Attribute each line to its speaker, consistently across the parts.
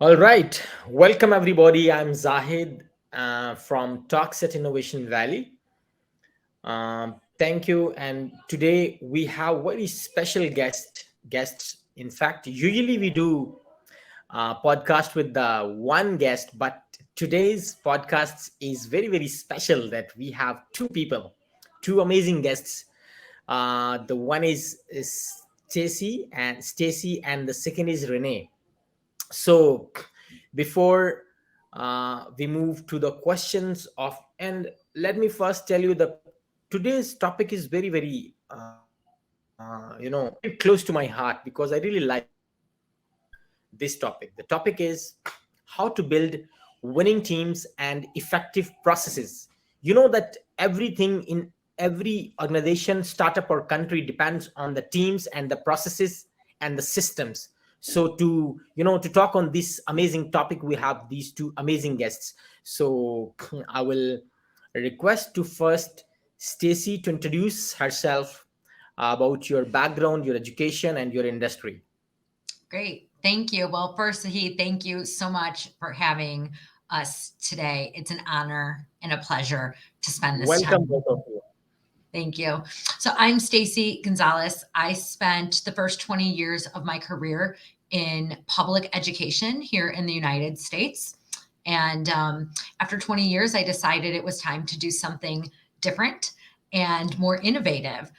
Speaker 1: All right. Welcome, everybody. I'm Zahid from Talks at Innovation Valley. Thank you. And today we have very special guests. In fact, usually we do podcast with the one guest, but today's podcast is very special that we have two people, two amazing guests. The one is Stacy, and the second is Renee. So before we move to the questions of, and let me first tell you the today's topic is very very close to my heart because I really like this topic. The topic is how to build winning teams and effective processes. You know that everything in every organization, startup, or country depends on the teams and the processes and the systems. So to talk on this amazing topic, we have these two amazing guests. So I will request to first Stacy to introduce herself about your background, your education, and your industry.
Speaker 2: Great. Thank you. Well, first, Zahid, thank you so much for having us today. It's an honor and a pleasure to spend this
Speaker 1: Welcome,
Speaker 2: time.
Speaker 1: both of you.
Speaker 2: Thank you. So I'm Stacey Gonzales. I spent the first 20 years of my career in public education here in the United States. And after 20 years, I decided it was time to do something different and more innovative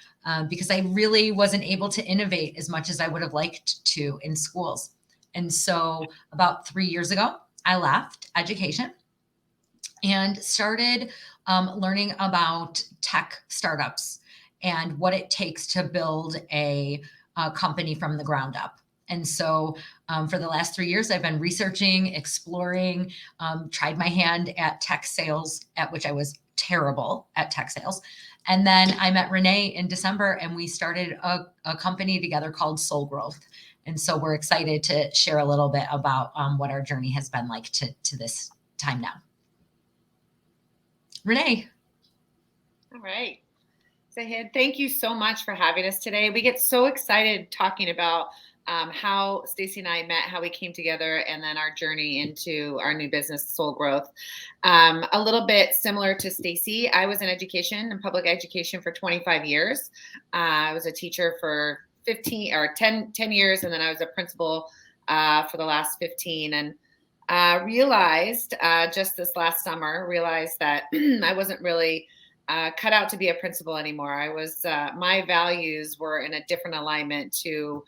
Speaker 2: because I really wasn't able to innovate as much as I would have liked to in schools. And so about 3 years ago, I left education and started learning about tech startups and what it takes to build a company from the ground up. And so for the last 3 years, I've been researching, exploring, tried my hand at tech sales, at which I was terrible at tech sales. And then I met Renee in December and we started a company together called Soul Growth. And so we're excited to share a little bit about what our journey has been like to this time now. Renee.
Speaker 3: All right. Zahid, thank you so much for having us today. We get so excited talking about how Stacey and I met, how we came together, and then our journey into our new business, Soul Growth. A little bit similar to Stacey, I was in education and public education for 25 years. I was a teacher for 10 years, and then I was a principal for the last 15. And realized just this last summer, that I wasn't really cut out to be a principal anymore. I was my values were in a different alignment to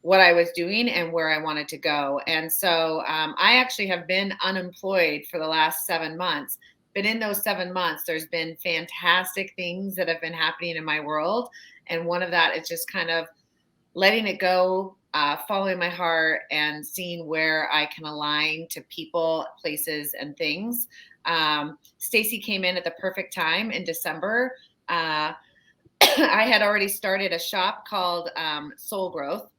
Speaker 3: what I was doing and where I wanted to go. And so I actually have been unemployed for the last 7 months. But in those 7 months, there's been fantastic things that have been happening in my world. And one of that is just kind of letting it go, following my heart, and seeing where I can align to people, places, and things. Stacey came in at the perfect time in December. I had already started a shop called Soul Growth,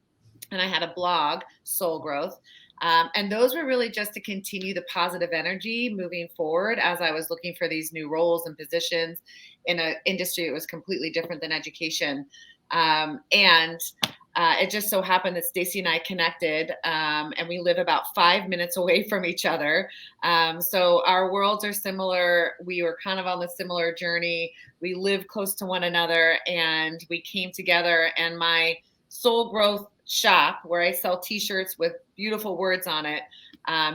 Speaker 3: and I had a blog, Soul Growth. And those were really just to continue the positive energy moving forward as I was looking for these new roles and positions in an industry that was completely different than education. It just so happened that Stacey and I connected, and we live about 5 minutes away from each other. So our worlds are similar. We were kind of on the similar journey. We live close to one another, and we came together. And my Soul Growth shop, where I sell T-shirts with beautiful words on it,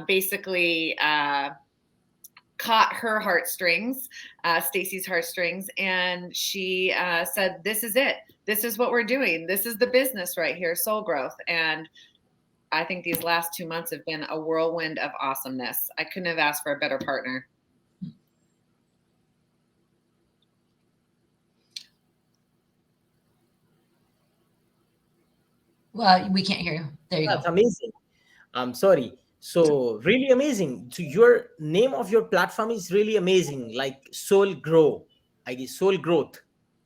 Speaker 3: basically caught her heartstrings, Stacey's heartstrings, and she said, "This is it. This is what we're doing. This is the business right here, Soul Growth." And I think these last 2 months have been a whirlwind of awesomeness. I couldn't have asked for a better partner.
Speaker 2: Well, we can't hear you. There you
Speaker 1: That's
Speaker 2: go.
Speaker 1: amazing. I'm sorry. So really amazing. So your name of your platform is really amazing, like Soul Grow. I guess Soul Growth.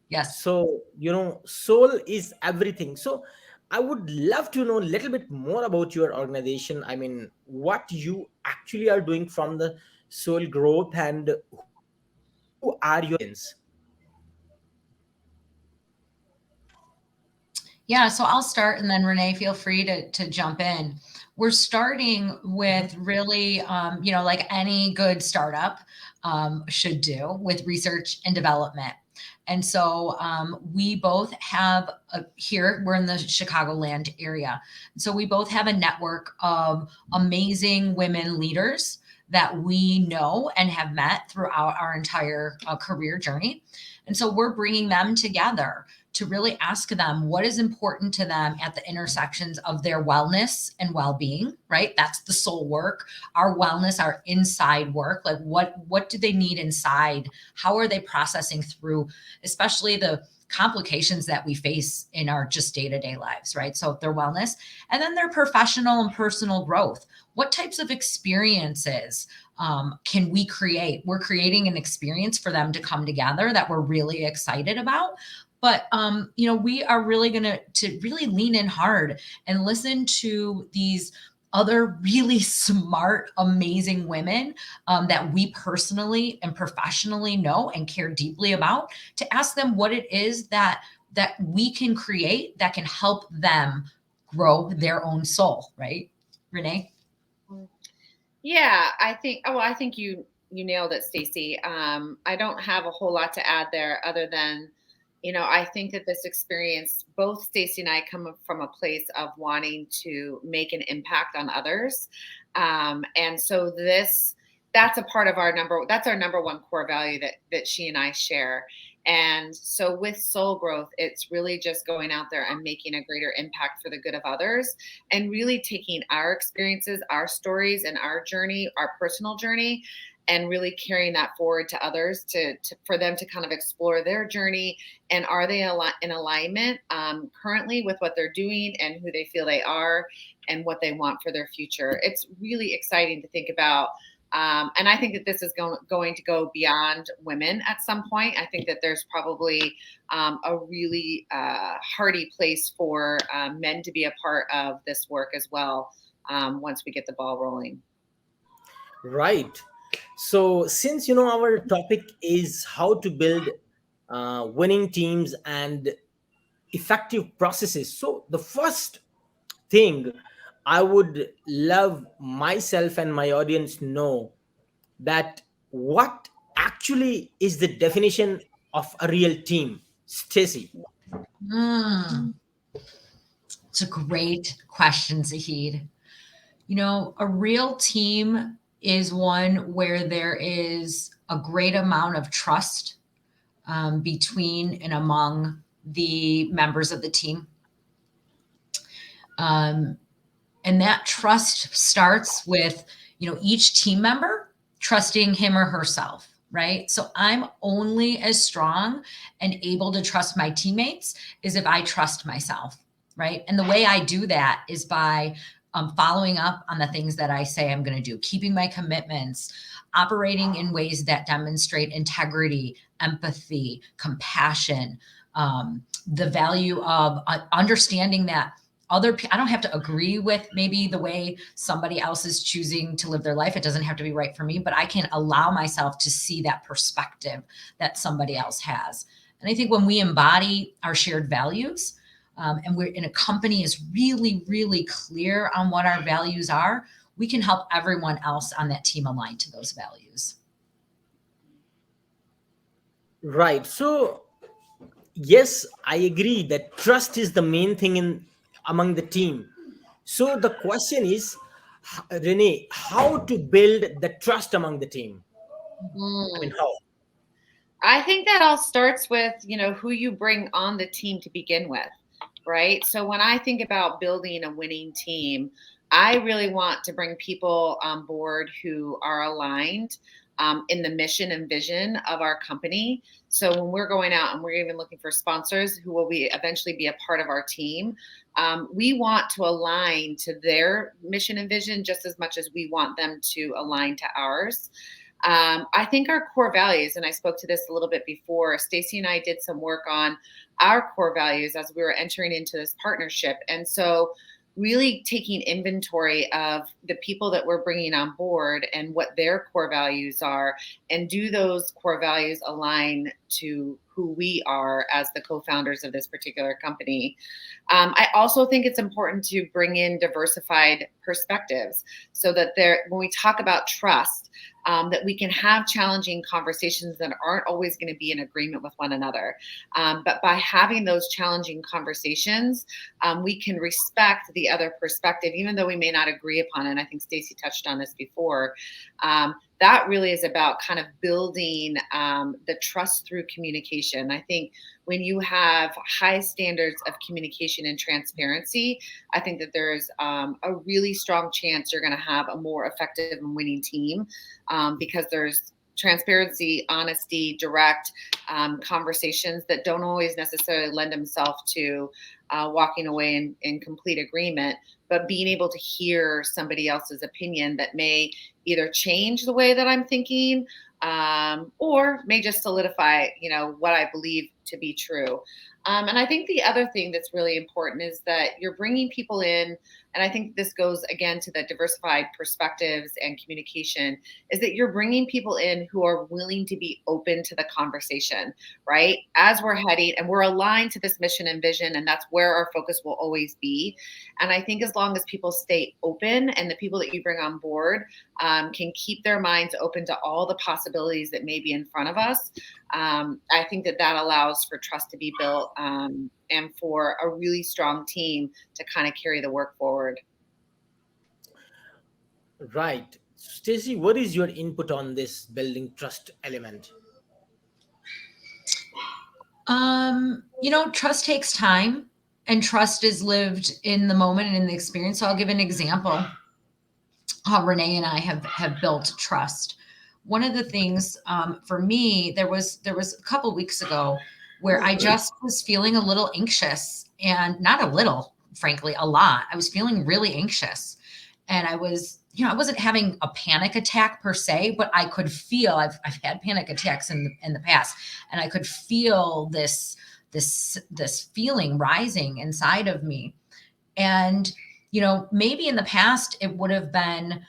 Speaker 2: Yes.
Speaker 1: So soul is everything. So I would love to know a little bit more about your organization. I mean, what you actually are doing from the Soul Growth, and who are your audience?
Speaker 2: Yeah, so I'll start and then Renee, feel free to jump in. We're starting with really, like any good startup should do with research and development. And so we both have here, we're in the Chicagoland area. So we both have a network of amazing women leaders that we know and have met throughout our entire career journey. And so we're bringing them together to really ask them what is important to them at the intersections of their wellness and well-being, right? That's the soul work, our wellness, our inside work. Like what do they need inside? How are they processing through, especially the complications that we face in our just day-to-day lives, right? So their wellness, and then their professional and personal growth. What types of experiences can we create? We're creating an experience for them to come together that we're really excited about. But we are really going to really lean in hard and listen to these other really smart, amazing women that we personally and professionally know and care deeply about, to ask them what it is that we can create that can help them grow their own soul, right? Renee?
Speaker 3: Yeah, I think you nailed it, Stacey. I don't have a whole lot to add there other than, I think that this experience, both Stacey and I come from a place of wanting to make an impact on others. And so that's a part of that's our number one core value that she and I share. And so with soul growth, it's really just going out there and making a greater impact for the good of others, and really taking our experiences, our stories, and our journey, our personal journey, and really carrying that forward to others for them to kind of explore their journey, and are they in alignment currently with what they're doing and who they feel they are and what they want for their future. It's really exciting to think about. And I think that this is going to go beyond women at some point. I think that there's probably a really hearty place for men to be a part of this work as well once we get the ball rolling.
Speaker 1: Right. So, since our topic is how to build winning teams and effective processes, so the first thing I would love myself and my audience know that what actually is the definition of a real team, Stacy.
Speaker 2: Mm, it's a great question, Zahid. A real team is one where there is a great amount of trust between and among the members of the team. And that trust starts with, each team member trusting him or herself, right? So I'm only as strong and able to trust my teammates as if I trust myself, right? And the way I do that is by following up on the things that I say I'm going to do, keeping my commitments, operating in ways that demonstrate integrity, empathy, compassion, the value of understanding that I don't have to agree with maybe the way somebody else is choosing to live their life. It doesn't have to be right for me, but I can allow myself to see that perspective that somebody else has. And I think when we embody our shared values, and we're in a company is really, really clear on what our values are, we can help everyone else on that team align to those values.
Speaker 1: Right. So, yes, I agree that trust is the main thing in among the team. So the question is, Renee, how to build the trust among the team? I mean,
Speaker 3: Mm.
Speaker 1: how?
Speaker 3: I think that all starts with, who you bring on the team to begin with, right? So when I think about building a winning team, I really want to bring people on board who are aligned in the mission and vision of our company. So when we're going out and we're even looking for sponsors who will eventually be a part of our team, we want to align to their mission and vision just as much as we want them to align to ours. I think our core values, and I spoke to this a little bit before, Stacey and I did some work on our core values as we were entering into this partnership. And so really taking inventory of the people that we're bringing on board and what their core values are, and do those core values align to who we are as the co-founders of this particular company. I also think it's important to bring in diversified perspectives so that when we talk about trust, that we can have challenging conversations that aren't always going to be in agreement with one another. But by having those challenging conversations, we can respect the other perspective, even though we may not agree upon it. And I think Stacey touched on this before. That really is about kind of building the trust through communication. I think when you have high standards of communication and transparency, I think that there's a really strong chance you're going to have a more effective and winning team, because there's transparency, honesty, direct conversations that don't always necessarily lend themselves to walking away in complete agreement, but being able to hear somebody else's opinion that may either change the way that I'm thinking, or may just solidify, what I believe to be true. And I think the other thing that's really important is that you're bringing people in, and I think this goes again to the diversified perspectives and communication, is that you're bringing people in who are willing to be open to the conversation, right? As we're heading, and we're aligned to this mission and vision, and that's where our focus will always be. And I think as long as people stay open, and the people that you bring on board can keep their minds open to all the possibilities that may be in front of us, I think that allows for trust to be built, and for a really strong team to kind of carry the work forward.
Speaker 1: Right. Stacey, what is your input on this building trust element?
Speaker 2: Trust takes time, and trust is lived in the moment and in the experience. So I'll give an example how Renee and I have built trust. One of the things for me, there was a couple weeks ago where I just was feeling a little anxious, and not a little, frankly, a lot. I was feeling really anxious, and I was, I wasn't having a panic attack per se, but I could feel, I've had panic attacks in the past, and I could feel this feeling rising inside of me. And, maybe in the past it would have been,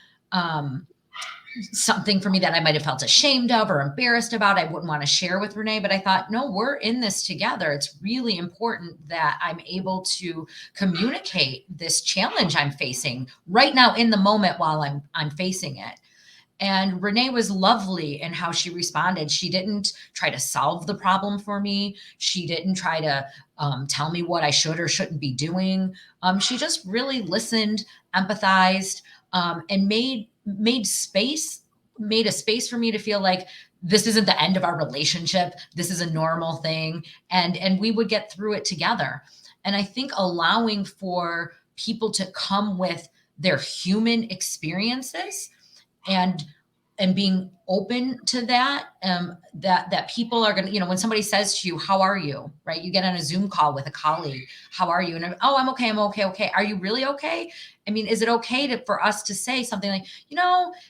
Speaker 2: something for me that I might have felt ashamed of or embarrassed about. I wouldn't want to share with Renee, but I thought, no, we're in this together. It's really important that I'm able to communicate this challenge I'm facing right now in the moment while I'm facing it. And Renee was lovely in how she responded. She didn't try to solve the problem for me. She didn't try to tell me what I should or shouldn't be doing. She just really listened, empathized, and made a space for me to feel like this isn't the end of our relationship. This is a normal thing. And we would get through it together. And I think allowing for people to come with their human experiences and being open to that, that people are going to, when somebody says to you, how are you, right? You get on a Zoom call with a colleague. How are you? And I'm okay. I'm okay. Okay. Are you really okay? I mean, is it okay for us to say something like,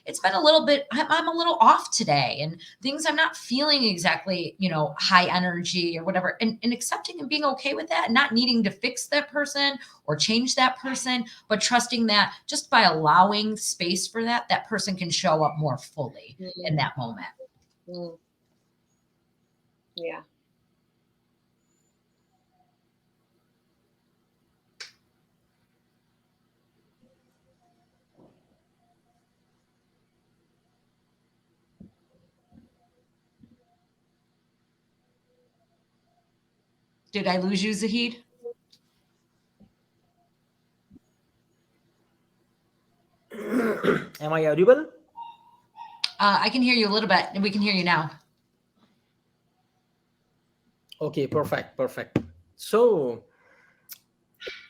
Speaker 2: it's been a little bit, I'm a little off today, and things I'm not feeling exactly, high energy or whatever, and accepting and being okay with that, and not needing to fix that person or change that person, but trusting that just by allowing space for that person can show up more fully in that moment.
Speaker 3: Yeah.
Speaker 2: Did I lose you, Zahid?
Speaker 1: Am I audible?
Speaker 2: I can hear you a little bit. We can hear you now.
Speaker 1: Okay, perfect. So,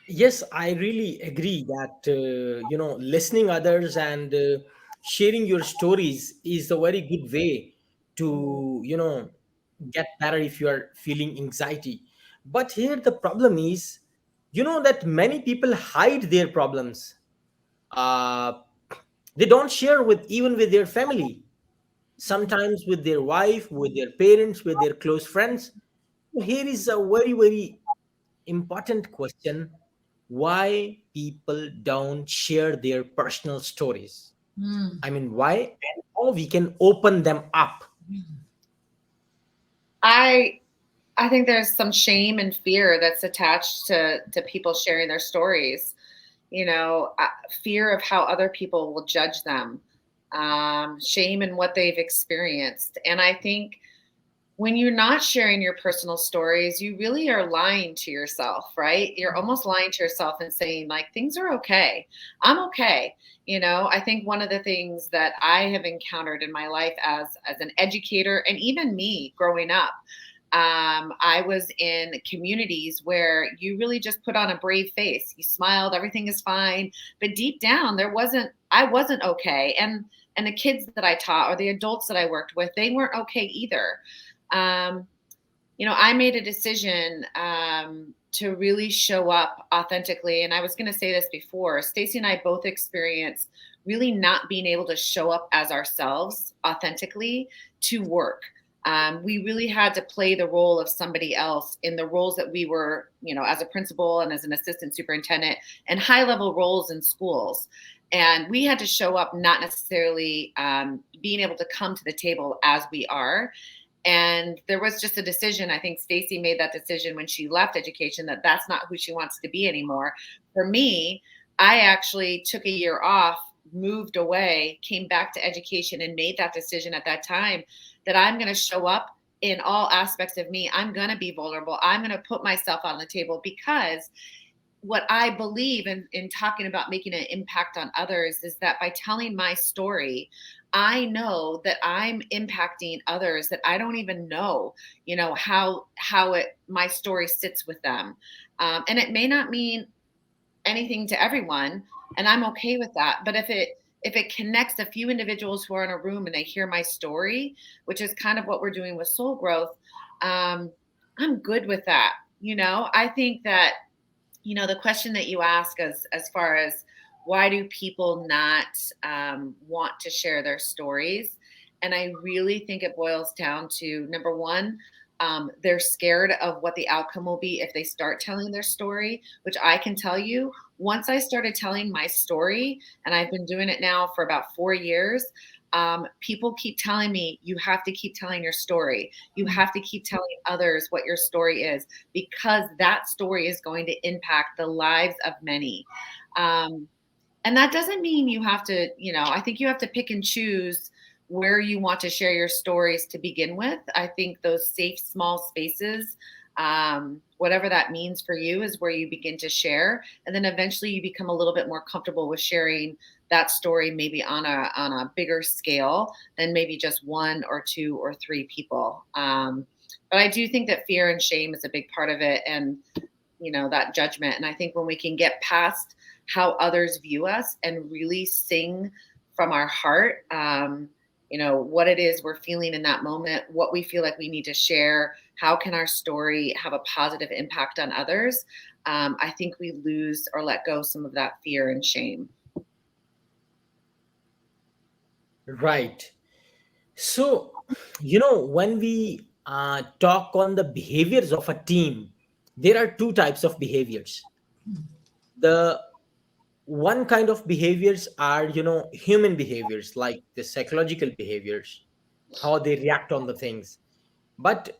Speaker 1: yes, I really agree that listening others and sharing your stories is a very good way to get better if you are feeling anxiety. But here the problem is, that many people hide their problems. Uh, they don't share even with their family. Sometimes with their wife, with their parents, with their close friends. Here is a very, very important question: why people don't share their personal stories? I mean, why, and how we can open them up?
Speaker 3: I think there's some shame and fear that's attached to people sharing their stories. Fear of how other people will judge them, shame in what they've experienced. And I think when you're not sharing your personal stories, you really are lying to yourself, right? You're almost lying to yourself and saying, like, things are okay. I'm okay. I think one of the things that I have encountered in my life as an educator, and even me growing up, I was in communities where you really just put on a brave face. You smiled, everything is fine. But deep down, I wasn't okay. And the kids that I taught or the adults that I worked with, they weren't okay either. Um, I made a decision to really show up authentically. And I was going to say this before. Stacey and I both experienced really not being able to show up as ourselves authentically to work. We really had to play the role of somebody else in the roles that we were, as a principal and as an assistant superintendent, and high level roles in schools. And we had to show up not necessarily being able to come to the table as we are. And there was just a decision. I think Stacey made that decision when she left education that that's not who she wants to be anymore. For me, I actually took a year off, moved away, came back to education, and made that decision at that time that I'm going to show up in all aspects of me. I'm going to be vulnerable. I'm going to put myself on the table, because what I believe in talking about making an impact on others is that by telling my story, I know that I'm impacting others that I don't even know, how my story sits with them. And it may not mean anything to everyone, and I'm okay with that. But if it connects a few individuals who are in a room and they hear my story, which is kind of what we're doing with Soul Growth, I'm good with that. I think that, the question that you ask as far as why do people not want to share their stories? And I really think it boils down to, number one, they're scared of what the outcome will be if they start telling their story, which I can tell you, once I started telling my story, and I've been doing it now for about 4 years, people keep telling me, you have to keep telling your story. You have to keep telling others what your story is, because that story is going to impact the lives of many. And that doesn't mean you have to, I think you have to pick and choose where you want to share your stories to begin with. I think those safe, small spaces, whatever that means for you, is where you begin to share. And then eventually you become a little bit more comfortable with sharing that story, maybe on a bigger scale than maybe just 1 or 2 or 3 people. But I do think that fear and shame is a big part of it, and that judgment. And I think when we can get past how others view us and really sing from our heart, what it is we're feeling in that moment, what we feel like we need to share, how can our story have a positive impact on others, I think we lose or let go some of that fear and shame.
Speaker 1: Right. So, when we talk on the behaviors of a team, there are 2 types of behaviors. The one kind of behaviors are, human behaviors, like the psychological behaviors, how they react on the things. But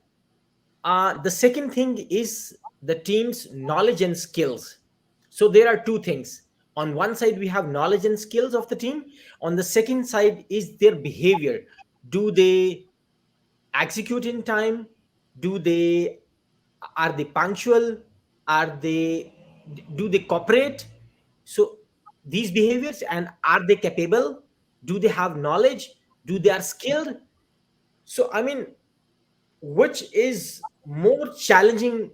Speaker 1: the second thing is the team's knowledge and skills. So there are 2 things. On one side, we have knowledge and skills of the team. On the second side is their behavior. Do they execute in time? Do they Are they punctual? Are they Do they cooperate? So these behaviors, and are they capable? Do they have knowledge? Do they are skilled? So I mean, which is more challenging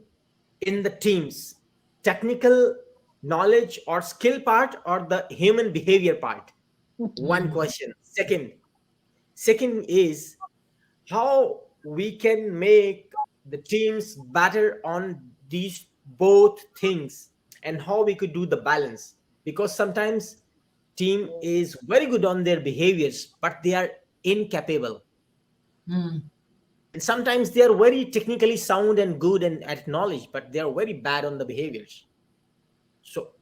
Speaker 1: in the teams, technical knowledge or skill part, or the human behavior part? One question. Second is how we can make the teams better on these both things, and how we could do the balance, because sometimes team is very good on their behaviors but they are incapable,
Speaker 2: Mm.
Speaker 1: and sometimes they are very technically sound and good and at knowledge, but they are very bad on the behaviors. So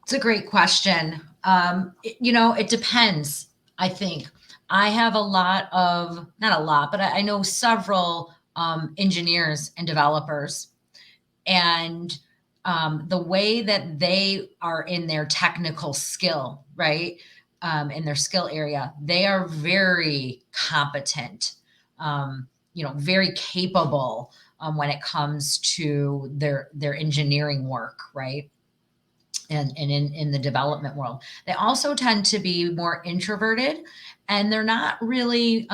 Speaker 2: It's a great question. It depends, I think. I have not a lot, but I know several engineers and developers. And the way that they are in their technical skill, right? In their skill area, they are very competent, very capable when it comes to their engineering work, right? And in the development world. They also tend to be more introverted, and they're not really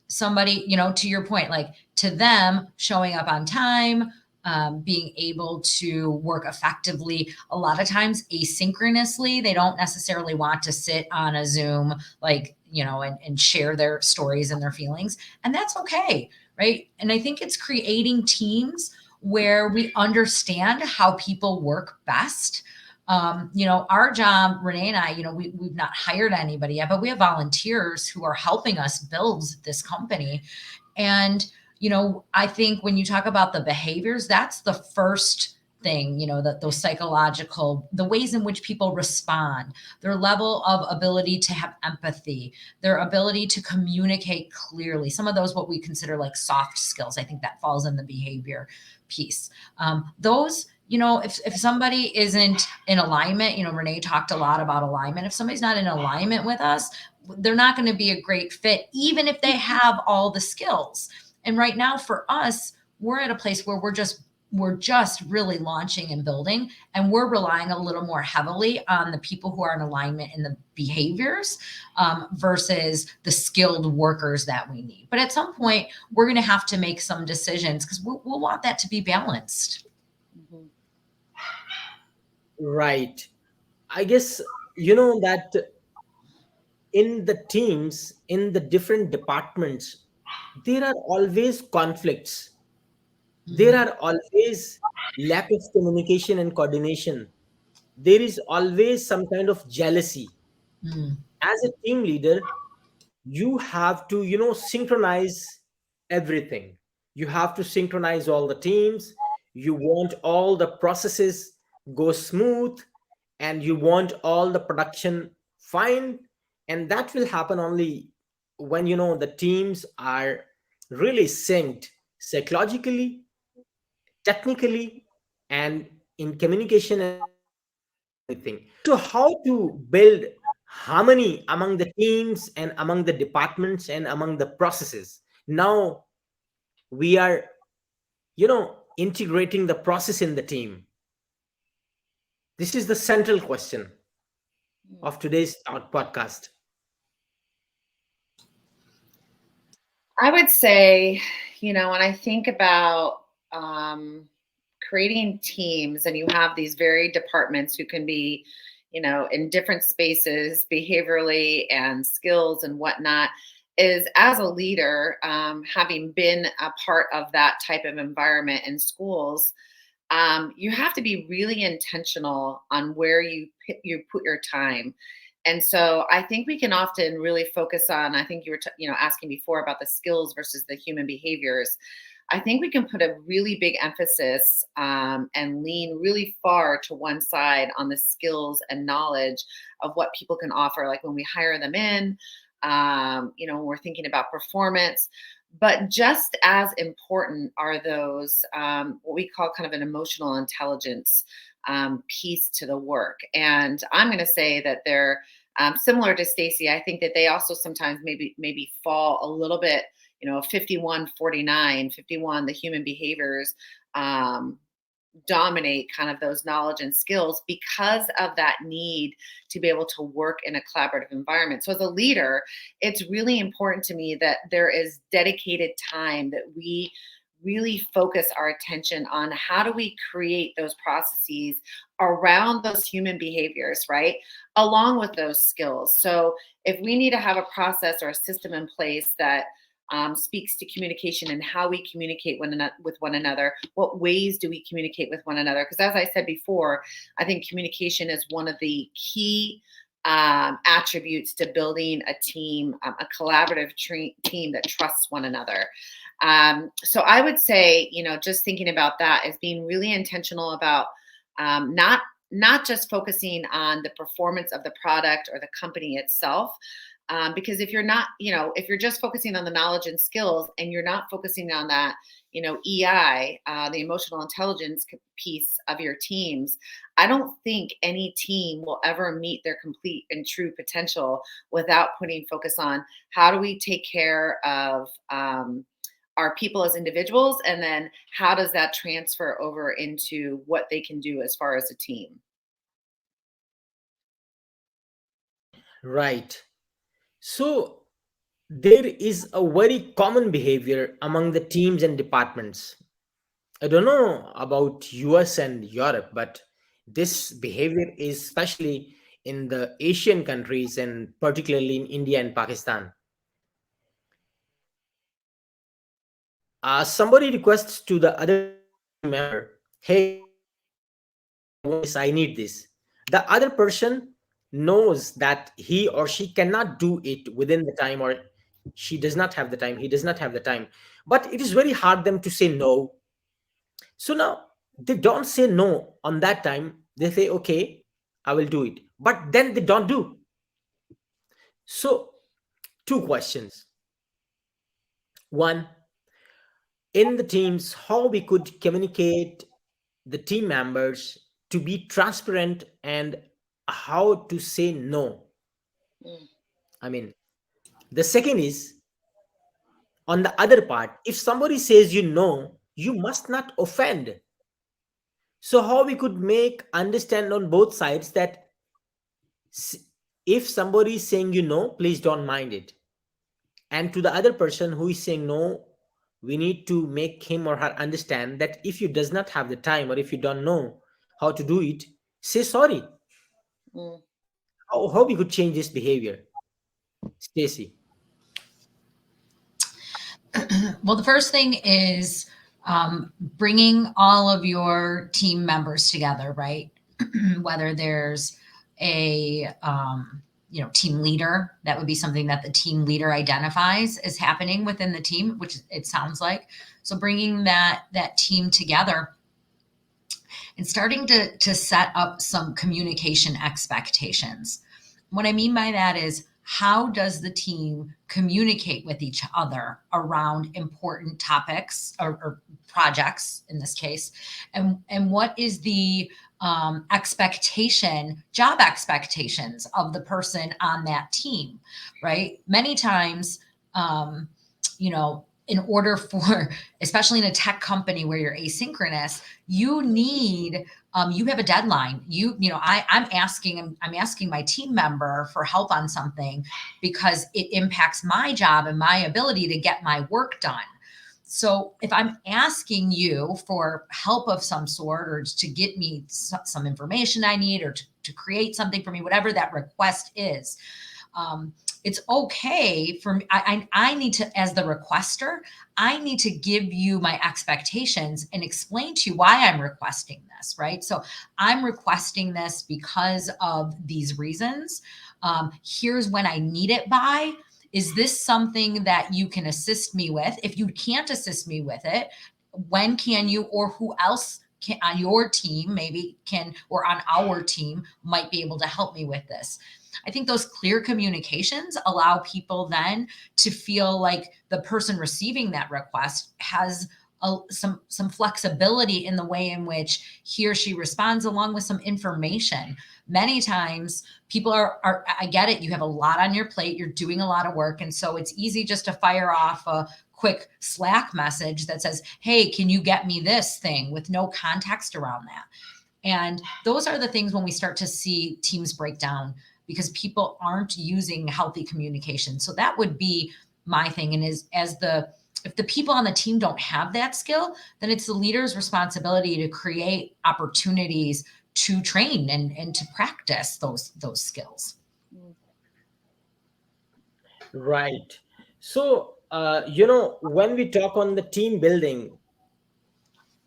Speaker 2: somebody, to your point, like to them, showing up on time, being able to work effectively, a lot of times asynchronously. They don't necessarily want to sit on a Zoom, like, and share their stories and their feelings. And that's okay, right? And I think it's creating teams where we understand how people work best. Our job, Renee and I, we've not hired anybody yet, but we have volunteers who are helping us build this company. And, I think when you talk about the behaviors, that's the first thing, that those psychological, the ways in which people respond, their level of ability to have empathy, their ability to communicate clearly, some of those, what we consider like soft skills. I think that falls in the behavior piece. Those, if somebody isn't in alignment, Renee talked a lot about alignment. If somebody's not in alignment with us, they're not going to be a great fit, even if they have all the skills. And right now for us, we're at a place where we're just really launching and building, and we're relying a little more heavily on the people who are in alignment in the behaviors versus the skilled workers that we need. But at some point, we're going to have to make some decisions because we'll want that to be balanced.
Speaker 3: Mhm.
Speaker 1: Right. I guess, that in the teams, in the different departments, there are always conflicts. There
Speaker 2: Mm,
Speaker 1: are always lack of communication and coordination. There is always some kind of jealousy.
Speaker 2: mm,
Speaker 1: As a team leader, you have to, synchronize everything. You have to synchronize all the teams. You want all the processes go smooth, and you want all the production fine. And that will happen only when, the teams are really synced psychologically, technically, and in communication and everything. So how to build harmony among the teams and among the departments and among the processes? Now we are, integrating the process in the team. This is the central question of today's podcast.
Speaker 3: I would say, when I think about um, creating teams, and you have these very departments who can be, in different spaces behaviorally and skills and whatnot, is as a leader, having been a part of that type of environment in schools, you have to be really intentional on where you put your time. And so I think we can often really focus on, I think you were asking before about the skills versus the human behaviors. I think we can put a really big emphasis and lean really far to one side on the skills and knowledge of what people can offer, like when we hire them in, when we're thinking about performance. But just as important are those, what we call kind of an emotional intelligence piece to the work. And I'm going to say that they're similar to Stacey. I think that they also sometimes maybe fall a little bit, 51, 49, 51, the human behaviors dominate kind of those knowledge and skills because of that need to be able to work in a collaborative environment. So as a leader, it's really important to me that there is dedicated time that we really focus our attention on how do we create those processes around those human behaviors, right? Along with those skills. So if we need to have a process or a system in place that speaks to communication and how we communicate with one another. What ways do we communicate with one another? Because as I said before, I think communication is one of the key attributes to building a team, a collaborative team that trusts one another. So I would say, just thinking about that is being really intentional about not just focusing on the performance of the product or the company itself, Because if you're not, if you're just focusing on the knowledge and skills and you're not focusing on that, EI, the emotional intelligence piece of your teams, I don't think any team will ever meet their complete and true potential without putting focus on how do we take care of our people as individuals, and then how does that transfer over into what they can do as far as a team.
Speaker 1: Right. So there is a very common behavior among the teams and departments. I don't know about US and Europe, but this behavior is especially in the Asian countries and particularly in India and Pakistan. Somebody requests to the other team member, hey, I want this, I need this. The other person knows that he or she cannot do it within the time, or she does not have the time, he does not have the time. But it is very hard them to say no. So now they don't say no on that time. They say, okay, I will do it. But then they don't do. So, two questions. One, in the teams, how we could communicate the team members to be transparent and how to say no.
Speaker 3: Mm.
Speaker 1: I mean, the second is on the other part, if somebody says you no, you must not offend. So, how we could make understand on both sides that s- if somebody is saying you no, please don't mind it. And to the other person who is saying no, we need to make him or her understand that if you does not have the time or if you don't know how to do it, say sorry.
Speaker 3: Mm.
Speaker 1: How we could change this behavior, Stacy?
Speaker 2: Well, the first thing is bringing all of your team members together, right? Whether there's a team leader, that would be something that the team leader identifies as happening within the team, which it sounds like. So bringing that team together and starting to set up some communication expectations. What I mean by that is, how does the team communicate with each other around important topics or projects in this case, and what is the job expectations of the person on that team, right? Many times, in order for, especially in a tech company where you're asynchronous, you need you have a deadline. I'm asking my team member for help on something because it impacts my job and my ability to get my work done. So if I'm asking you for help of some sort, or to get me some information I need, or to create something for me, whatever that request is, um, it's okay for me. I need to, as the requester, I need to give you my expectations and explain to you why I'm requesting this, right? So I'm requesting this because of these reasons. Here's when I need it by. Is this something that you can assist me with? If you can't assist me with it, when can you, or who else can, on your team maybe can, or on our team might be able to help me with this? I think those clear communications allow people then to feel like the person receiving that request has some flexibility in the way in which he or she responds, along with some information. Many times people are, I get it, you have a lot on your plate, you're doing a lot of work, and so it's easy just to fire off a quick Slack message that says, hey, can you get me this thing, with no context around that. And those are the things when we start to see teams break down, because people aren't using healthy communication. So that would be my thing. And if the people on the team don't have that skill, then it's the leader's responsibility to create opportunities to train and to practice those skills.
Speaker 3: Mm.
Speaker 1: Right. So, when we talk on the team building,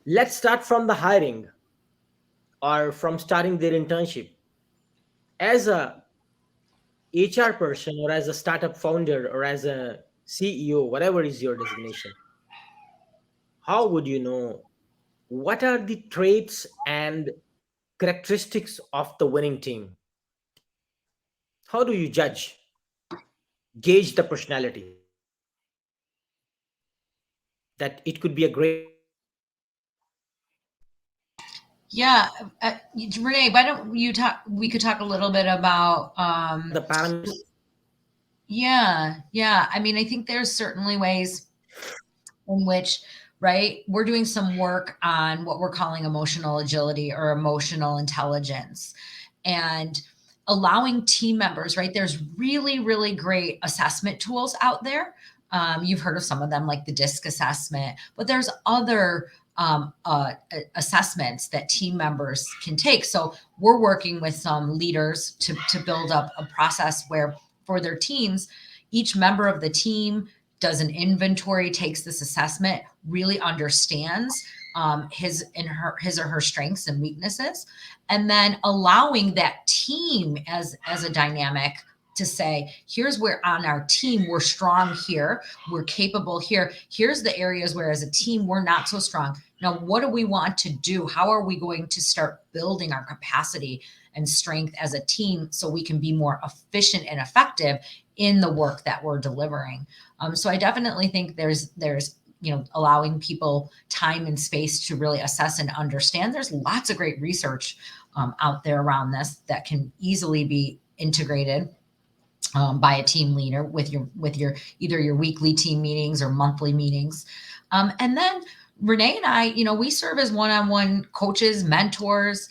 Speaker 1: let's start from the hiring or from starting their internship. As a HR person, or as a startup founder, or as a CEO, whatever is your designation, how would you know what are the traits and characteristics of the winning team? How do you judge? gauge the personality, that it could be a great
Speaker 2: Yeah, Renee, why don't you talk? We could talk a little bit about
Speaker 1: the parameters.
Speaker 2: yeah. I mean, I think there's certainly ways in which, right, we're doing some work on what we're calling emotional agility or emotional intelligence, and allowing team members, right? There's really, really great assessment tools out there. You've heard of some of them, like the DISC assessment, but there's other assessments that team members can take. So we're working with some leaders to build up a process where for their teams, each member of the team does an inventory, takes this assessment, really understands his or her strengths and weaknesses, and then allowing that team as a dynamic to say, here's where on our team we're strong here, we're capable here, here's the areas where as a team we're not so strong. Now, what do we want to do? How are we going to start building our capacity and strength as a team so we can be more efficient and effective in the work that we're delivering? So I definitely think there's allowing people time and space to really assess and understand. There's lots of great research out there around this that can easily be integrated by a team leader with your either your weekly team meetings or monthly meetings. And then Renee and I, we serve as one-on-one coaches, mentors,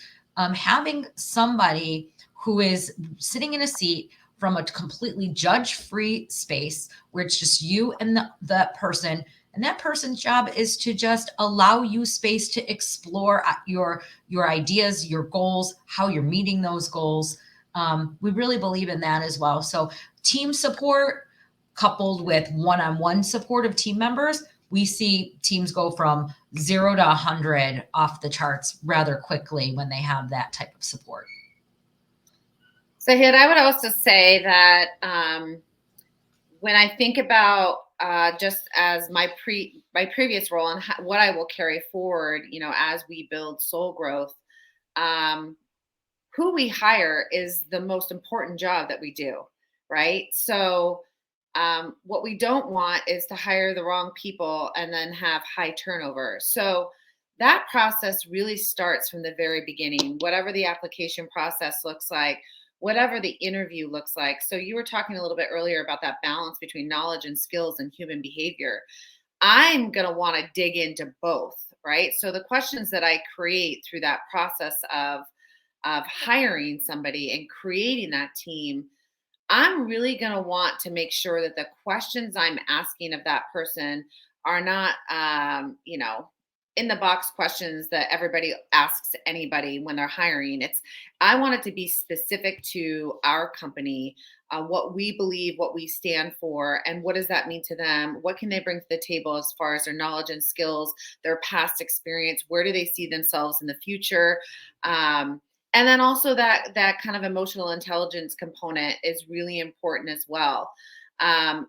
Speaker 2: having somebody who is sitting in a seat from a completely judge-free space where it's just you and that person. And that person's job is to just allow you space to explore your ideas, your goals, how you're meeting those goals. We really believe in that as well. So team support coupled with one-on-one support of team members, we see teams go from 0 to 100 off the charts rather quickly when they have that type of support.
Speaker 3: Zahid, I would also say that when I think about just as my previous role and what I will carry forward, as we build soul growth, who we hire is the most important job that we do, right? So what we don't want is to hire the wrong people and then have high turnover. So that process really starts from the very beginning, whatever the application process looks like, whatever the interview looks like. So you were talking a little bit earlier about that balance between knowledge and skills and human behavior. I'm going to want to dig into both, right? So the questions that I create through that process of hiring somebody and creating that team, I'm really going to want to make sure that the questions I'm asking of that person are not, in the box questions that everybody asks anybody when they're hiring. I want it to be specific to our company, what we believe, what we stand for, and what does that mean to them? What can they bring to the table as far as their knowledge and skills, their past experience? Where do they see themselves in the future? And then also that kind of emotional intelligence component is really important as well.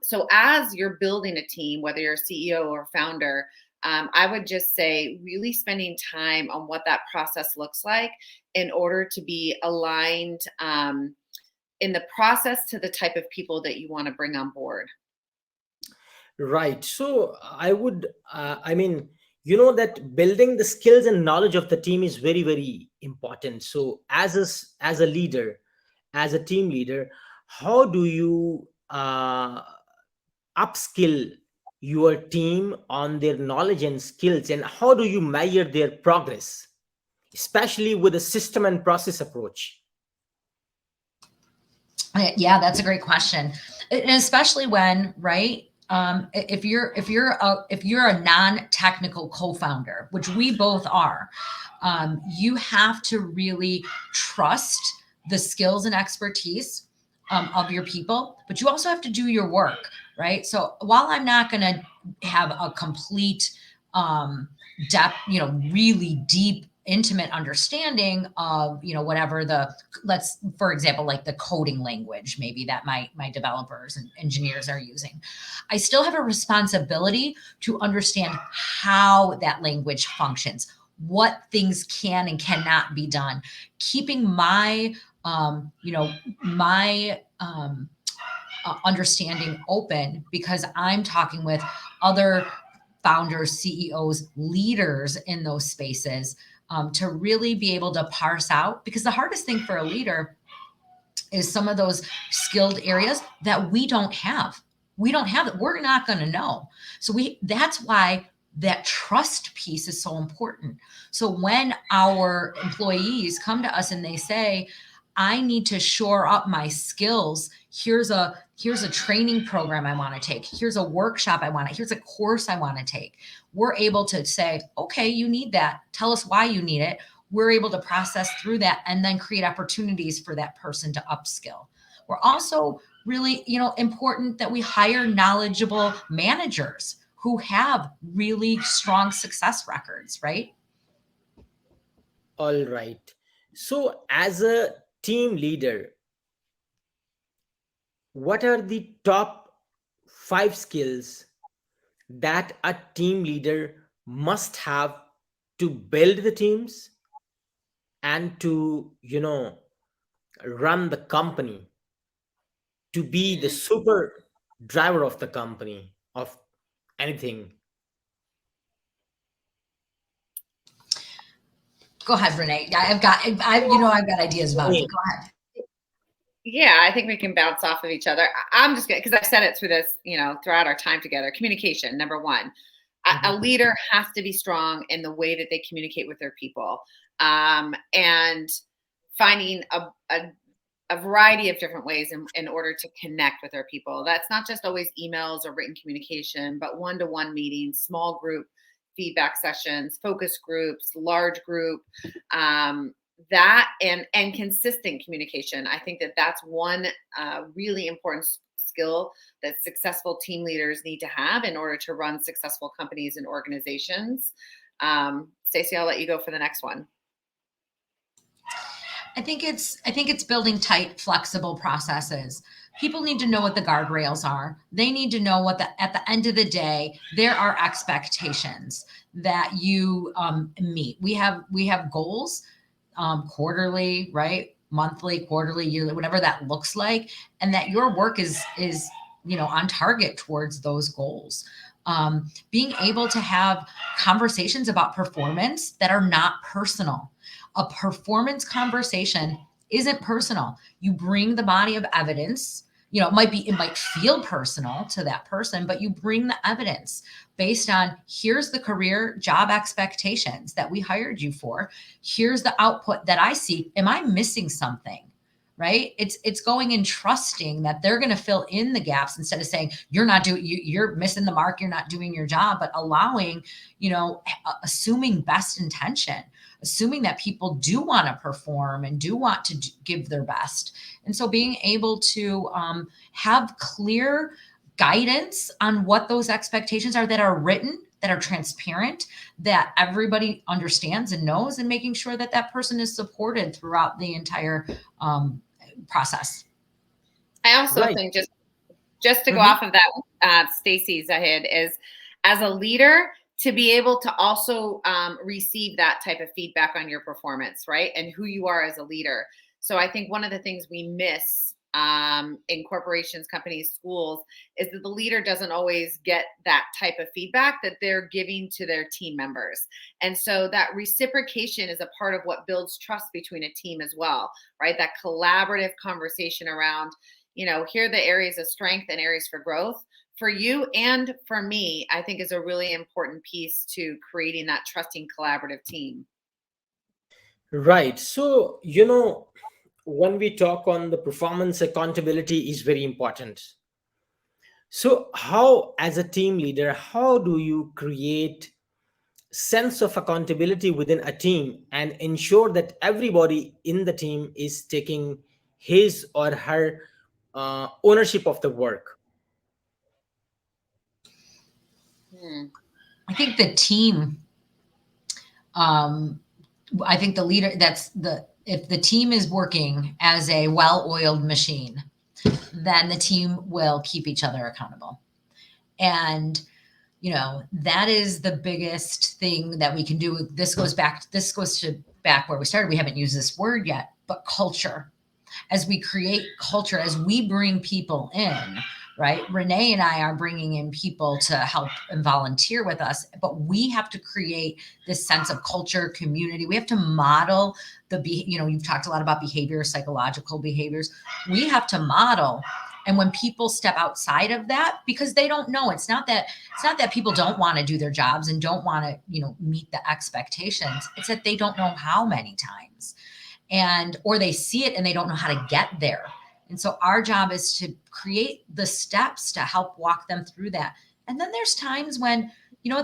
Speaker 3: So as you're building a team, whether you're a CEO or founder, I would just say really spending time on what that process looks like in order to be aligned in the process to the type of people that you want to bring on board.
Speaker 1: Right. So I would, that building the skills and knowledge of the team is very, very important. So as a leader, as a team leader, how do you upskill your team on their knowledge and skills, and how do you measure their progress, especially with a system and process approach?
Speaker 2: Yeah, that's a great question, and especially when, right, if you're a non-technical co-founder, which we both are, you have to really trust the skills and expertise of your people, but you also have to do your work, right? So while I'm not going to have a complete depth, really deep, intimate understanding of, whatever for example, like the coding language, maybe that my developers and engineers are using, I still have a responsibility to understand how that language functions, what things can and cannot be done, keeping my understanding open, because I'm talking with other founders, CEOs, leaders in those spaces, to really be able to parse out, because the hardest thing for a leader is some of those skilled areas that we don't have. We don't have it. We're not going to know. So that's why that trust piece is so important. So when our employees come to us and they say, I need to shore up my skills. Here's a training program I want to take. Here's a workshop here's a course I want to take. We're able to say, okay, you need that. Tell us why you need it. We're able to process through that and then create opportunities for that person to upskill. We're also really, important that we hire knowledgeable managers who have really strong success records, right?
Speaker 1: All right. So, as a team leader, what are the top 5 skills that a team leader must have to build the teams and to, run the company, to be the super driver of the company, of anything?
Speaker 2: Go ahead, Renee. I've got ideas about it. Go ahead.
Speaker 3: Yeah, I think we can bounce off of each other. I'm just good because I've said it through this, throughout our time together. Communication, number one. A leader has to be strong in the way that they communicate with their people, and finding a variety of different ways in order to connect with their people. That's not just always emails or written communication, but one-to-one meetings, small group feedback sessions, focus groups, large group, that and consistent communication. I think that's one really important skill that successful team leaders need to have in order to run successful companies and organizations. Stacey, I'll let you go for the next one.
Speaker 2: I think it's building tight, flexible processes. People need to know what the guardrails are. They need to know at the end of the day, there are expectations that you meet. We have goals, quarterly, right? Monthly, quarterly, yearly, whatever that looks like, and that your work is on target towards those goals. Being able to have conversations about performance that are not personal. A performance conversation isn't personal. You bring the body of evidence. It might feel personal to that person, but you bring the evidence based on, here's the career job expectations that we hired you for. Here's the output that I see. Am I missing something? Right? It's going and trusting that they're going to fill in the gaps instead of saying you're missing the mark, you're not doing your job, but allowing, assuming best intention, assuming that people do want to perform and do want to give their best. And so being able to have clear guidance on what those expectations are that are written, that are transparent, that everybody understands and knows, and making sure that that person is supported throughout the entire process.
Speaker 3: I also think just to go off of that, Stacey, Zahid, is as a leader to be able to also receive that type of feedback on your performance, right? And who you are as a leader. So I think one of the things we miss in corporations, companies, schools, is that the leader doesn't always get that type of feedback that they're giving to their team members. And so that reciprocation is a part of what builds trust between a team as well, right? That collaborative conversation around, here are the areas of strength and areas for growth for you and for me, I think is a really important piece to creating that trusting collaborative team.
Speaker 1: Right. So, when we talk on the performance, accountability is very important. So how, as a team leader, how do you create sense of accountability within a team and ensure that everybody in the team is taking his or her ownership of the work?
Speaker 2: I think the team, I think the leader, if the team is working as a well-oiled machine, then the team will keep each other accountable. And, that is the biggest thing that we can do. This goes back where we started. We haven't used this word yet, but culture. as we create culture, as we bring people in, right? Renee and I are bringing in people to help and volunteer with us, but we have to create this sense of culture, community. We have to model you've talked a lot about behavior, psychological behaviors. We have to model. And when people step outside of that, because they don't know, it's not that people don't want to do their jobs and don't want to, meet the expectations. It's that they don't know how many times, or they see it and they don't know how to get there. And so our job is to create the steps to help walk them through that. And then there's times when,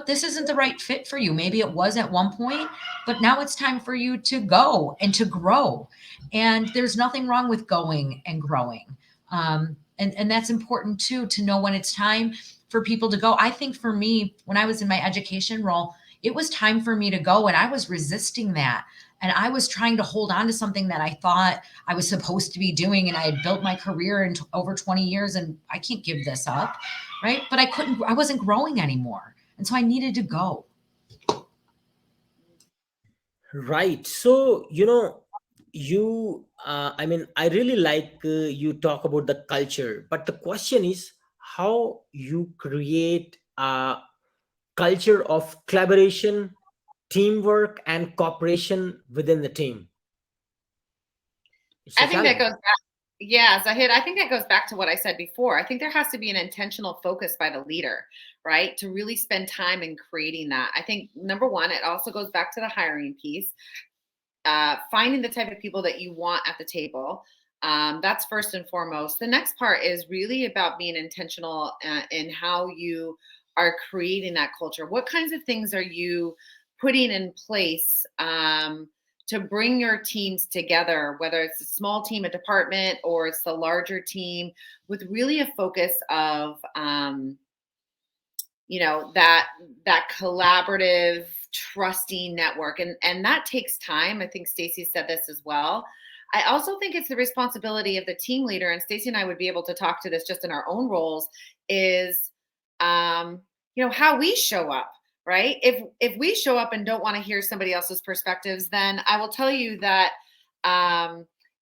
Speaker 2: this isn't the right fit for you. Maybe it was at one point, but now it's time for you to go and to grow. And there's nothing wrong with going and growing. And that's important too, to know when it's time for people to go. I think for me, when I was in my education role, it was time for me to go, and I was resisting that. And I was trying to hold on to something that I thought I was supposed to be doing. And I had built my career in over 20 years, and I can't give this up, right? But I wasn't growing anymore. And so I needed to go.
Speaker 1: Right. So, I really like you talk about the culture, but the question is how you create a culture of collaboration, teamwork, and cooperation within the team. It's a
Speaker 3: I think that
Speaker 1: challenge.
Speaker 3: goes back. Yeah, Zahid, I think that goes back to what I said before. I think there has to be an intentional focus by the leader, right? To really spend time in creating that. I think number one, it also goes back to the hiring piece. Finding the type of people that you want at the table. That's first and foremost. The next part is really about being intentional in how you are creating that culture. What kinds of things are you putting in place to bring your teams together, whether it's a small team, a department, or it's the larger team, with really a focus of that collaborative, trusting network, and that takes time. I think Stacey said this as well. I also think it's the responsibility of the team leader, and Stacey and I would be able to talk to this just in our own roles, is how we show up, right? If we show up and don't want to hear somebody else's perspectives, then I will tell you that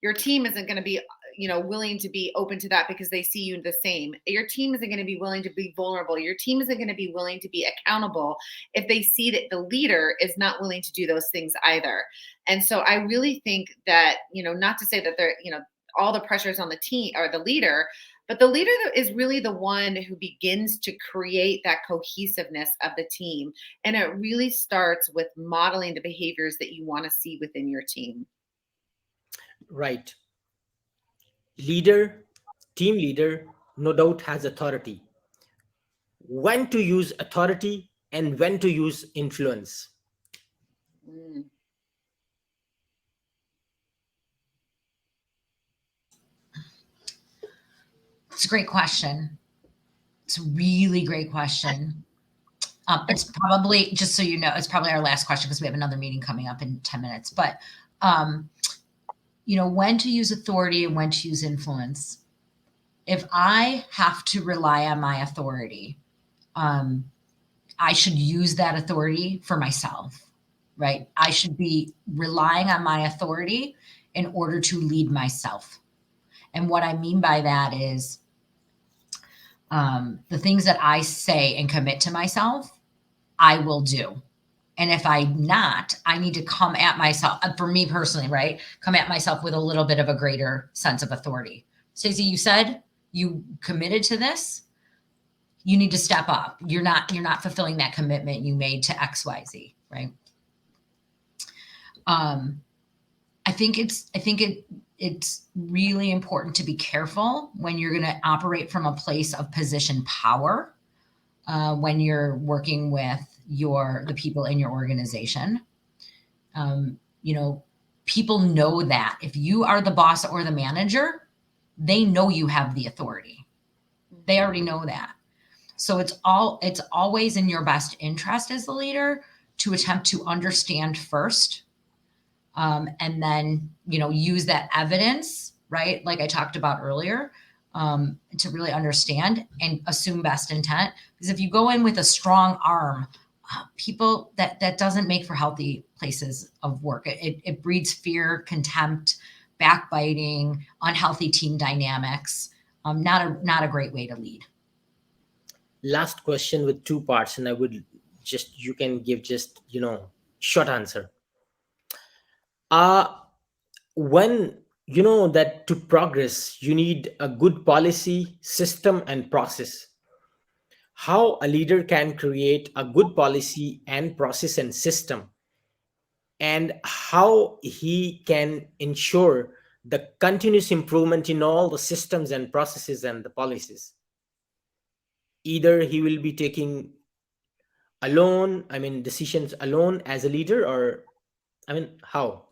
Speaker 3: your team isn't going to be willing to be open to that because they see you the same. Your team isn't going to be willing to be vulnerable. Your team isn't going to be willing to be accountable if they see that the leader is not willing to do those things either. And so I really think that, not to say that they're, all the pressures on the team or the leader, but the leader is really the one who begins to create that cohesiveness of the team. And it really starts with modeling the behaviors that you want to see within your team.
Speaker 1: Right. Team leader, no doubt has authority. When to use authority and when to use influence.
Speaker 3: Mm.
Speaker 2: It's a great question. It's a really great question. It's probably, just so you know, it's probably our last question because we have another meeting coming up in 10 minutes. But, when to use authority and when to use influence. If I have to rely on my authority, I should use that authority for myself, right? I should be relying on my authority in order to lead myself. And what I mean by that is the things that I say and commit to myself, I will do. And if I'm not, I need to come at myself, for me personally, right? Come at myself with a little bit of a greater sense of authority. Stacey, you said you committed to this. You need to step up. You're not fulfilling that commitment you made to XYZ, right? I think it's really important to be careful when you're going to operate from a place of position power when you're working with the people in your organization. People know that if you are the boss or the manager, they know you have the authority. They already know that. So it's always in your best interest as the leader to attempt to understand first, and then, use that evidence, right? Like I talked about earlier, to really understand and assume best intent. Because if you go in with a strong arm, people that doesn't make for healthy places of work. It breeds fear, contempt, backbiting, unhealthy team dynamics. Not a great way to lead.
Speaker 1: Last question with two parts, and you can give just, short answer. Uh, when you know that to progress, you need a good policy, system, and process. How a leader can create a good policy and process and system, and how he can ensure the continuous improvement in all the systems and processes and the policies. Either he will be taking alone, decisions alone as a leader, or how?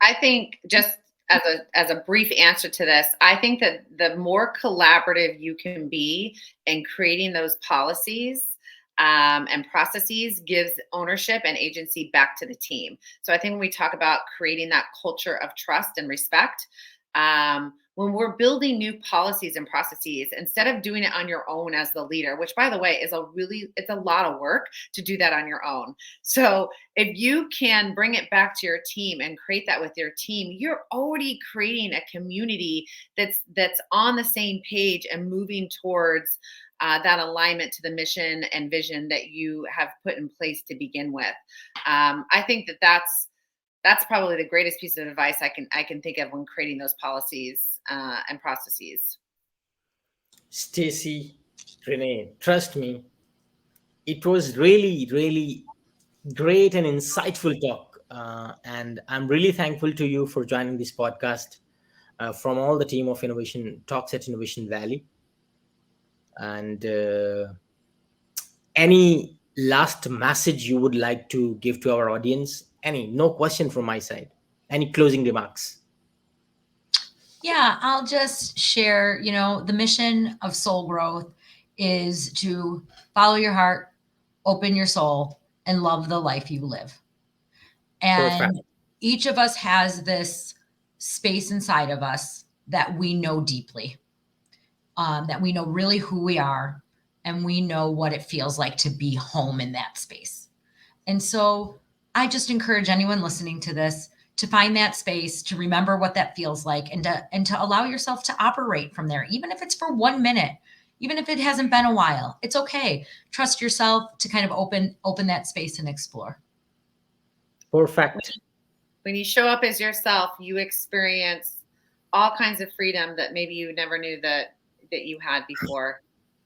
Speaker 3: I think just as a brief answer to this, I think that the more collaborative you can be in creating those policies and processes gives ownership and agency back to the team. So I think when we talk about creating that culture of trust and respect, when we're building new policies and processes, instead of doing it on your own as the leader, which by the way it's a lot of work to do that on your own. So if you can bring it back to your team and create that with your team, you're already creating a community that's on the same page and moving towards that alignment to the mission and vision that you have put in place to begin with. I think that's probably the greatest piece of advice I can think of when creating those policies and processes.
Speaker 1: Stacey, Renee, trust me, it was really, really great and insightful talk. And I'm really thankful to you for joining this podcast from all the team of Innovation Talks at Innovation Valley. And any last message you would like to give to our audience? No question from my side. Any closing remarks?
Speaker 2: Yeah, I'll just share, the mission of Soul Growth is to follow your heart, open your soul, and love the life you live. And
Speaker 1: Perfect.
Speaker 2: each of us has this space inside of us that we know deeply, that we know really who we are, and we know what it feels like to be home in that space. And so I just encourage anyone listening to this to find that space, to remember what that feels like, and to allow yourself to operate from there, even if it's for 1 minute, even if it hasn't been a while. It's okay. Trust yourself to kind of open that space and explore.
Speaker 1: Perfect.
Speaker 3: When you show up as yourself, you experience all kinds of freedom that maybe you never knew that you had before.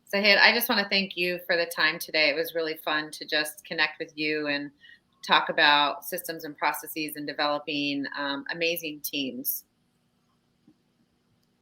Speaker 3: Zahid, I just want to thank you for the time today. It was really fun to just connect with you and talk about systems and processes and developing amazing teams.